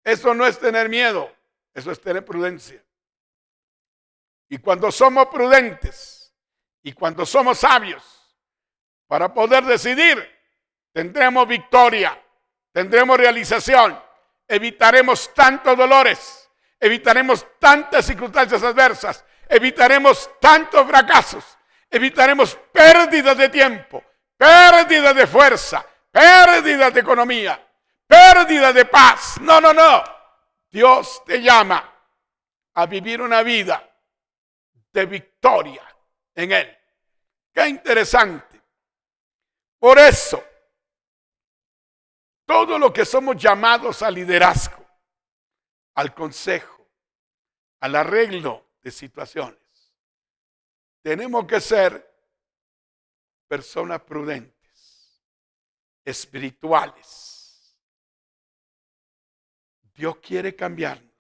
Eso no es tener miedo, eso es tener prudencia. Y cuando somos prudentes, Y cuando somos sabios para poder decidir, tendremos victoria, tendremos realización, evitaremos tantos dolores, evitaremos tantas circunstancias adversas, evitaremos tantos fracasos, evitaremos pérdidas de tiempo, pérdidas de fuerza, pérdidas de economía, pérdidas de paz. No. Dios te llama a vivir una vida de victoria en Él. Qué interesante. Por eso, todo lo que somos llamados al liderazgo, al consejo, al arreglo de situaciones, tenemos que ser personas prudentes, espirituales. Dios quiere cambiarnos.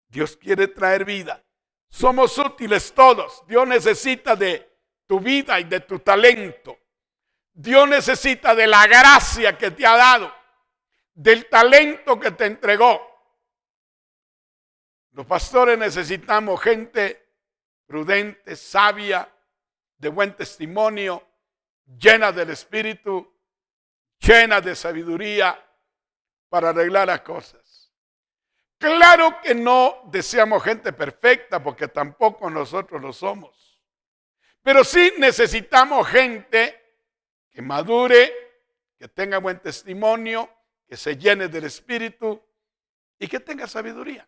Dios quiere traer vida. Somos útiles todos. Dios necesita de tu vida y de tu talento. Dios necesita de la gracia que te ha dado, del talento que te entregó. Los pastores necesitamos gente prudente, sabia, de buen testimonio, llena del Espíritu, llena de sabiduría para arreglar las cosas. Claro que no deseamos gente perfecta, porque tampoco nosotros lo somos. Pero sí necesitamos gente que madure, que tenga buen testimonio, que se llene del Espíritu y que tenga sabiduría.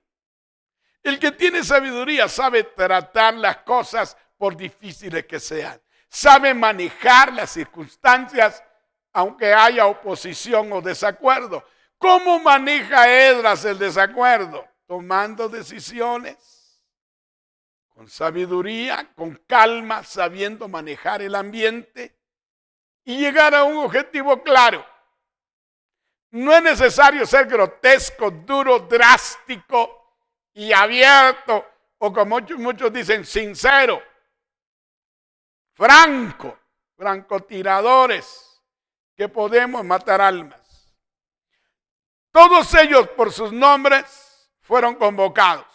El que tiene sabiduría sabe tratar las cosas por difíciles que sean. Sabe manejar las circunstancias aunque haya oposición o desacuerdo. ¿Cómo maneja Esdras el desacuerdo? Tomando decisiones con sabiduría, con calma, sabiendo manejar el ambiente y llegar a un objetivo claro. No es necesario ser grotesco, duro, drástico y abierto, o como muchos dicen, sincero, francotiradores, que podemos matar almas. Todos ellos por sus nombres fueron convocados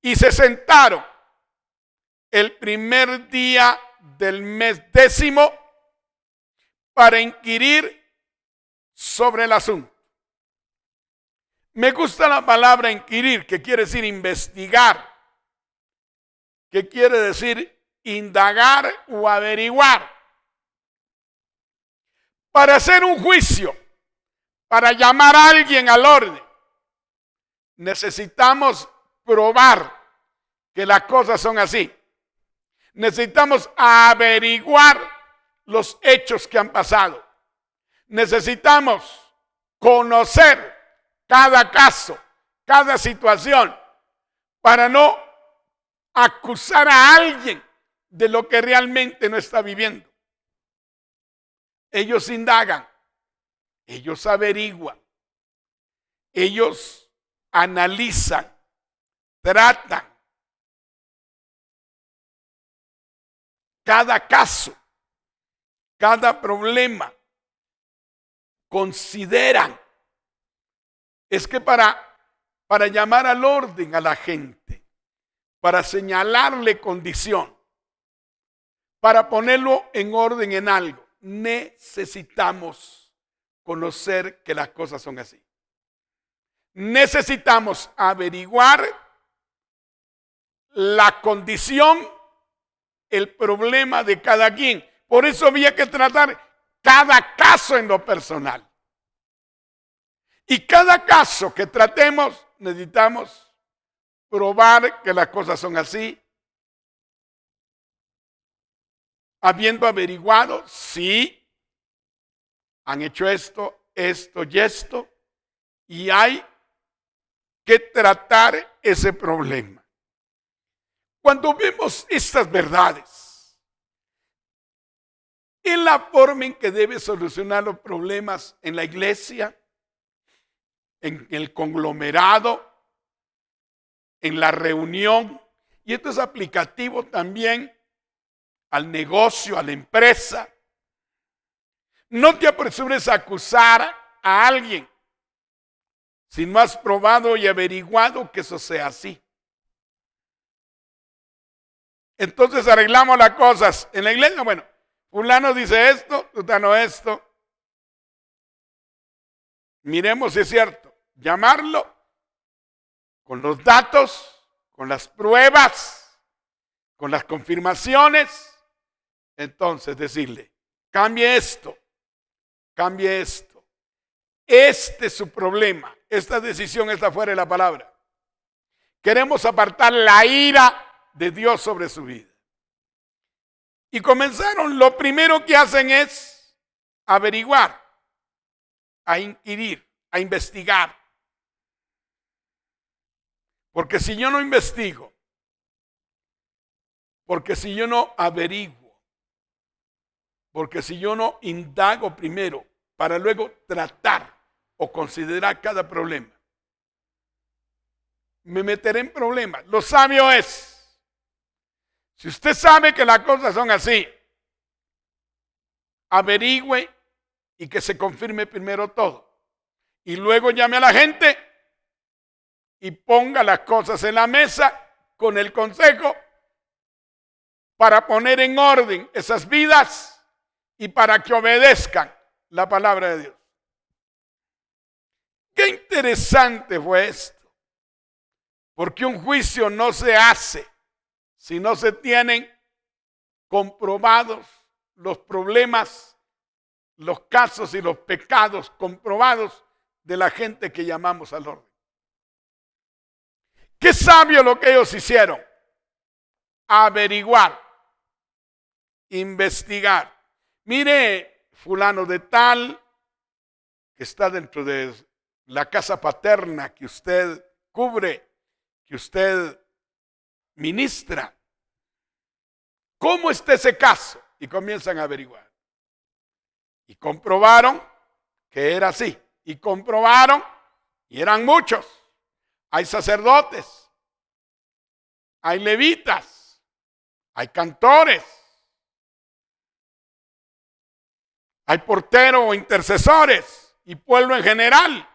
y se sentaron el primer día del mes 10º para inquirir sobre el asunto. Me gusta la palabra inquirir, que quiere decir investigar, que quiere decir indagar o averiguar. Para hacer un juicio, para llamar a alguien al orden, necesitamos probar que las cosas son así. Necesitamos averiguar los hechos que han pasado. Necesitamos conocer cada caso, cada situación, para no acusar a alguien de lo que realmente no está viviendo. Ellos indagan, ellos averiguan, ellos analizan, tratan cada caso, cada problema, consideran. Es que para llamar al orden a la gente, para señalarle condición, para ponerlo en orden en algo, necesitamos conocer que las cosas son así. Necesitamos averiguar la condición, el problema de cada quien. Por eso había que tratar cada caso en lo personal. Y cada caso que tratemos, necesitamos probar que las cosas son así. Habiendo averiguado, sí, han hecho esto, esto y esto, y hay que tratar ese problema. Cuando vemos estas verdades, en la forma en que debe solucionar los problemas en la iglesia, en el conglomerado, en la reunión, y esto es aplicativo también al negocio, a la empresa. No te apresures a acusar a alguien si no has probado y averiguado que eso sea así. Entonces arreglamos las cosas en la iglesia. Bueno, fulano dice esto, tutano esto. Miremos si es cierto. Llamarlo con los datos, con las pruebas, con las confirmaciones. Entonces decirle, cambie esto, cambie esto. Este es su problema. Esta decisión está fuera de la palabra. Queremos apartar la ira de Dios sobre su vida. Y comenzaron, lo primero que hacen es averiguar, a inquirir, a investigar. Porque si yo no investigo, porque si yo no averiguo, porque si yo no indago primero para luego tratar o considerar cada problema, me meteré en problemas. Lo sabio es, si usted sabe que las cosas son así, averigüe y que se confirme primero todo. Y luego llame a la gente y ponga las cosas en la mesa con el consejo para poner en orden esas vidas y para que obedezcan la palabra de Dios. Qué interesante fue esto. Porque un juicio no se hace si no se tienen comprobados los problemas, los casos y los pecados comprobados de la gente que llamamos al orden. Qué sabio lo que ellos hicieron. Averiguar, investigar. Mire, fulano de tal, que está dentro de la casa paterna que usted cubre, que usted ministra. ¿Cómo está ese caso? Y comienzan a averiguar. Y comprobaron que era así. Y comprobaron, y eran muchos. Hay sacerdotes, hay levitas, hay cantores, hay porteros o intercesores y pueblo en general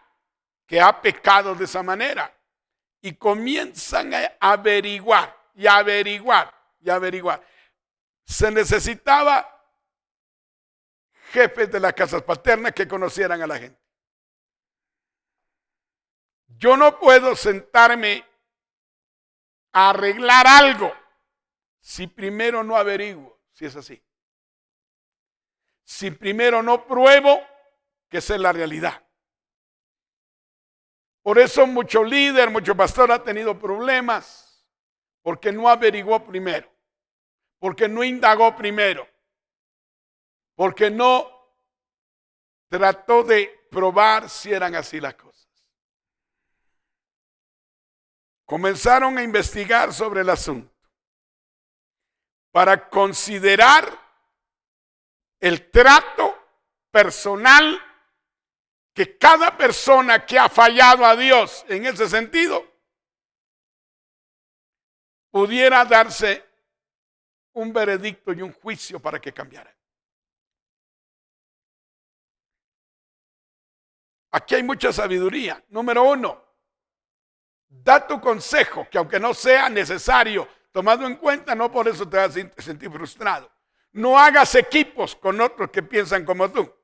que ha pecado de esa manera. Y comienzan a averiguar y averiguar y averiguar. Se necesitaba jefes de las casas paternas que conocieran a la gente. Yo no puedo sentarme a arreglar algo si primero no averiguo si es así. Si primero no pruebo que esa es la realidad. Por eso mucho líder, mucho pastor ha tenido problemas porque no averiguó primero, porque no indagó primero, porque no trató de probar si eran así las cosas. Comenzaron a investigar sobre el asunto para considerar el trato personal que cada persona que ha fallado a Dios en ese sentido pudiera darse un veredicto y un juicio para que cambiara. Aquí hay mucha sabiduría. Número uno, da tu consejo, que aunque no sea necesario, tomado en cuenta, no por eso te vas a sentir frustrado. No hagas equipos con otros que piensan como tú.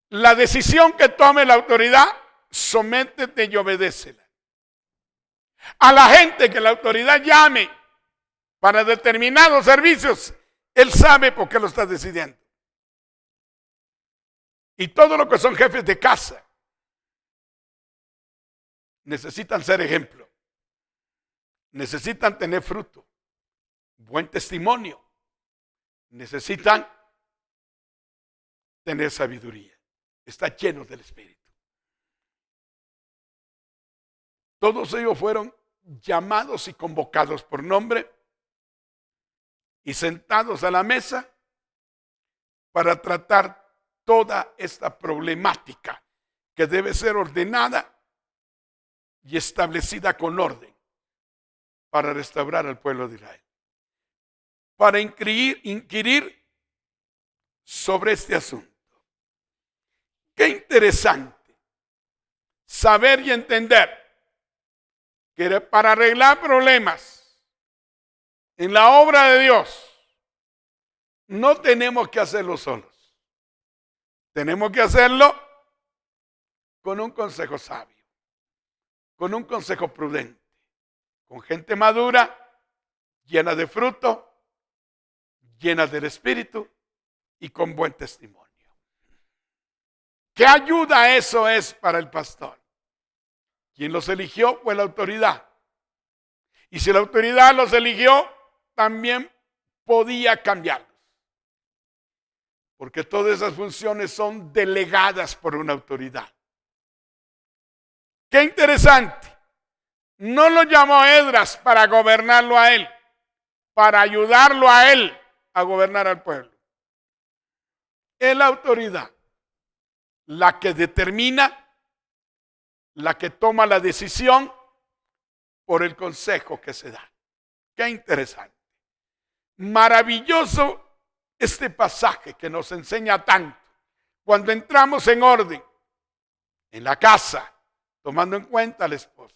La decisión que tome la autoridad, sométete y obedécela. A la gente que la autoridad llame para determinados servicios, él sabe por qué lo está decidiendo. Y todo lo que son jefes de casa necesitan ser ejemplo. Necesitan tener fruto, buen testimonio. Necesitan tener sabiduría. Está lleno del Espíritu. Todos ellos fueron llamados y convocados por nombre y sentados a la mesa para tratar toda esta problemática que debe ser ordenada y establecida con orden para restaurar al pueblo de Israel. Para inquirir sobre este asunto. Qué interesante saber y entender que para arreglar problemas en la obra de Dios, no tenemos que hacerlo solos. Tenemos que hacerlo con un consejo sabio, con un consejo prudente, con gente madura, llena de fruto, llena del Espíritu y con buen testimonio. ¿Qué ayuda eso es para el pastor? Quien los eligió fue la autoridad. Y si la autoridad los eligió, también podía cambiarlos. Porque todas esas funciones son delegadas por una autoridad. Qué interesante. No lo llamó Esdras para gobernarlo a él, para ayudarlo a él a gobernar al pueblo. Es la autoridad la que determina, la que toma la decisión por el consejo que se da. Qué interesante. Maravilloso este pasaje que nos enseña tanto. Cuando entramos en orden, en la casa, tomando en cuenta a la esposa.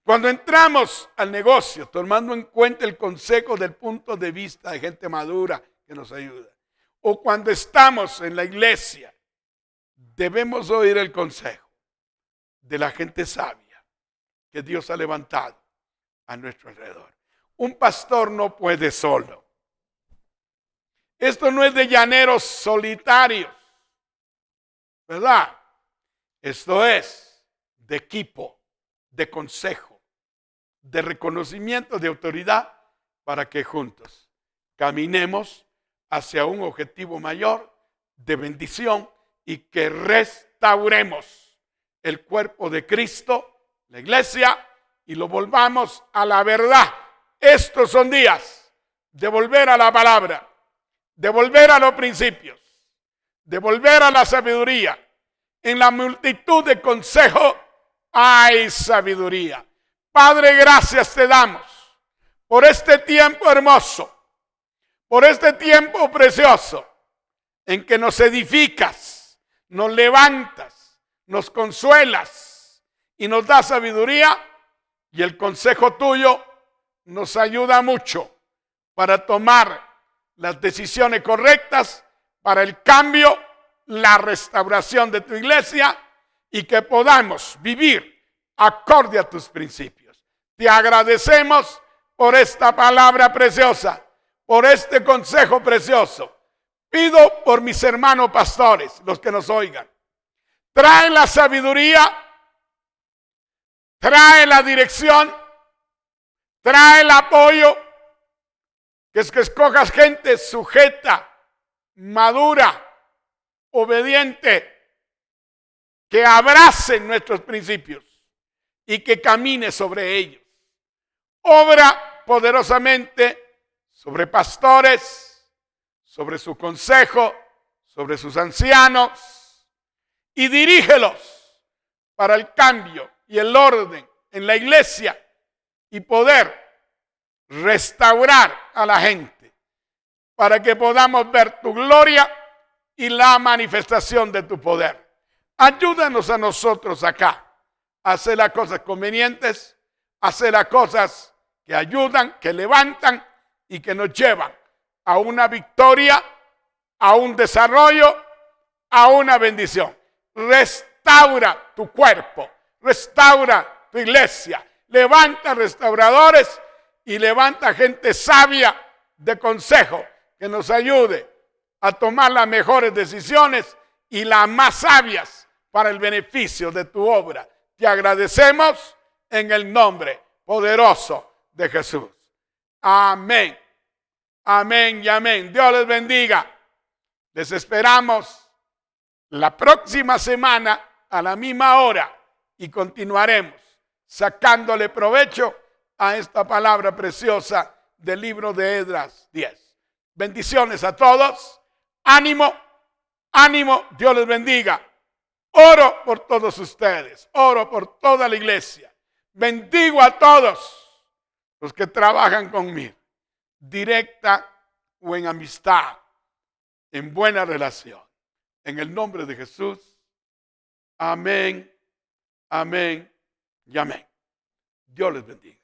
Cuando entramos al negocio, tomando en cuenta el consejo del punto de vista de gente madura que nos ayuda. O cuando estamos en la iglesia, debemos oír el consejo de la gente sabia que Dios ha levantado a nuestro alrededor. Un pastor no puede solo. Esto no es de llaneros solitarios, ¿verdad? Esto es de equipo, de consejo, de reconocimiento de autoridad para que juntos caminemos hacia un objetivo mayor de bendición y que restauremos el cuerpo de Cristo, la iglesia, y lo volvamos a la verdad. Estos son días de volver a la palabra, de volver a los principios, de volver a la sabiduría. En la multitud de consejos hay sabiduría. Padre, gracias te damos por este tiempo hermoso, por este tiempo precioso en que nos edificas, nos levantas, nos consuelas y nos das sabiduría, y el consejo tuyo nos ayuda mucho para tomar las decisiones correctas para el cambio, la restauración de tu iglesia y que podamos vivir acorde a tus principios. Te agradecemos por esta palabra preciosa, por este consejo precioso. Pido por mis hermanos pastores, los que nos oigan. Trae la sabiduría, trae la dirección, trae el apoyo, que es que escojas gente sujeta, madura, obediente, que abrace nuestros principios y que camine sobre ellos. Obra poderosamente sobre pastores, sobre su consejo, sobre sus ancianos, y dirígelos para el cambio y el orden en la iglesia y poder restaurar a la gente para que podamos ver tu gloria y la manifestación de tu poder. Ayúdanos a nosotros acá a hacer las cosas convenientes, a hacer las cosas que ayudan, que levantan y que nos llevan a una victoria, a un desarrollo, a una bendición. Restaura tu cuerpo, restaura tu iglesia, levanta restauradores y levanta gente sabia de consejo que nos ayude a tomar las mejores decisiones y las más sabias para el beneficio de tu obra. Te agradecemos en el nombre poderoso de Jesús. Amén. Amén y amén. Dios les bendiga. Les esperamos la próxima semana a la misma hora y continuaremos sacándole provecho a esta palabra preciosa del libro de Esdras 10. Bendiciones a todos. Ánimo, ánimo. Dios les bendiga. Oro por todos ustedes. Oro por toda la iglesia. Bendigo a todos los que trabajan conmigo, directa o en amistad, en buena relación. En el nombre de Jesús. Amén, amén y amén. Dios les bendiga.